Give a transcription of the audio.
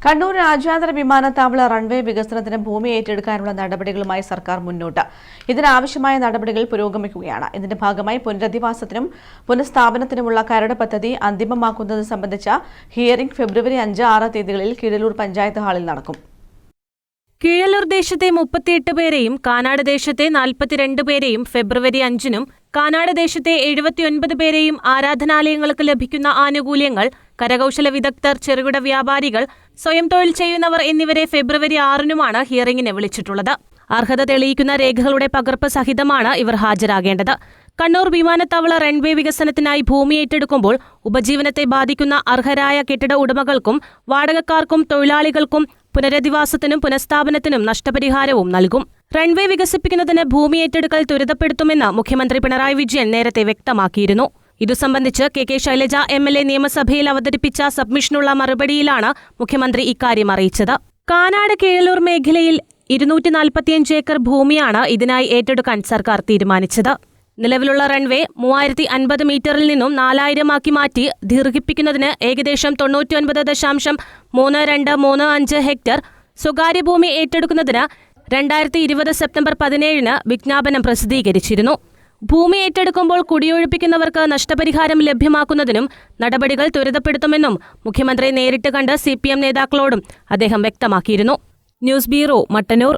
കണ്ണൂർ രാജ്യാന്തര വിമാനത്താവള റൺവേ വികസനത്തിന് ഭൂമി ഏറ്റെടുക്കാനുള്ള നടപടികളുമായി സർക്കാർ മുന്നോട്ട്. ഇതിനാവശ്യമായ നടപടികൾ പുരോഗമിക്കുകയാണ്. ഇതിന്റെ ഭാഗമായി പുനരധിവാസത്തിനും പുനഃസ്ഥാപനത്തിനുമുള്ള കരട് പദ്ധതി അന്തിമമാക്കുന്നത് സംബന്ധിച്ച ഹിയറിംഗ് ഫെബ്രുവരി 5, 6 തീയതികളിൽ കീഴല്ലൂർ പഞ്ചായത്ത് ഹാളിൽ നടക്കും. കീഴല്ലൂർ ദേശത്തെ 38 പേരെയും കാനാട് ദേശത്തെ 42 പേരെയും ഫെബ്രുവരി 5-നും കാനാട് ദേശത്തെ 79 പേരെയും ആരാധനാലയങ്ങൾക്ക് ലഭിക്കുന്ന ആനുകൂല്യങ്ങൾ, കരകൗശല വിദഗ്ധർ, ചെറുകിട വ്യാപാരികൾ, സ്വയം തൊഴിൽ ചെയ്യുന്നവർ എന്നിവരെ ഫെബ്രുവരി 6-നുമാണ് ഹിയറിംഗിന് വിളിച്ചിട്ടുള്ളത്. അർഹത തെളിയിക്കുന്ന രേഖകളുടെ പകർപ്പ് സഹിതമാണ് ഇവർ ഹാജരാകേണ്ടത്. കണ്ണൂർ വിമാനത്താവള റൺവേ വികസനത്തിനായി ഭൂമി ഏറ്റെടുക്കുമ്പോൾ ഉപജീവനത്തെ ബാധിക്കുന്ന അർഹരായ കെട്ടിട ഉടമകൾക്കും വാടകക്കാർക്കും തൊഴിലാളികൾക്കും പുനരധിവാസത്തിനും പുനഃസ്ഥാപനത്തിനും നഷ്ടപരിഹാരവും നൽകും. റൺവേ വികസിപ്പിക്കുന്നതിന് ഭൂമി ഏറ്റെടുക്കൽ ത്വരിതപ്പെടുത്തുമെന്ന് മുഖ്യമന്ത്രി പിണറായി വിജയൻ നേരത്തെ വ്യക്തമാക്കിയിരുന്നു. ഇതു സംബന്ധിച്ച് കെ ശൈലജ MLA നിയമസഭയിൽ അവതരിപ്പിച്ച സബ്മിഷനുള്ള മറുപടിയിലാണ് മുഖ്യമന്ത്രി ഇക്കാര്യം അറിയിച്ചത്. കാനാട് കീഴല്ലൂർ മേഖലയിൽ 245 ഏക്കർ ഭൂമിയാണ് ഇതിനായി ഏറ്റെടുക്കാൻ സർക്കാർ തീരുമാനിച്ചത്. നിലവിലുള്ള റൺവേ 3050 മീറ്ററിൽ നിന്നും 4000 ആക്കി മാറ്റി ദീർഘിപ്പിക്കുന്നതിന് ഏകദേശം 99.3235 ഹെക്ടർ സ്വകാര്യ ഭൂമി ഏറ്റെടുക്കുന്നതിന് 2020 സെപ്റ്റംബർ 17-ന് വിജ്ഞാപനം പ്രസിദ്ധീകരിച്ചിരുന്നു. ഭൂമി ഏറ്റെടുക്കുമ്പോൾ കുടിയൊഴിപ്പിക്കുന്നവർക്ക് നഷ്ടപരിഹാരം ലഭ്യമാക്കുന്നതിനും നടപടികൾ ത്വരിതപ്പെടുത്തുമെന്നും മുഖ്യമന്ത്രി നേരിട്ട് കണ്ട് CPM നേതാക്കളോടും അദ്ദേഹം വ്യക്തമാക്കിയിരുന്നു. News bureau, Mattannur.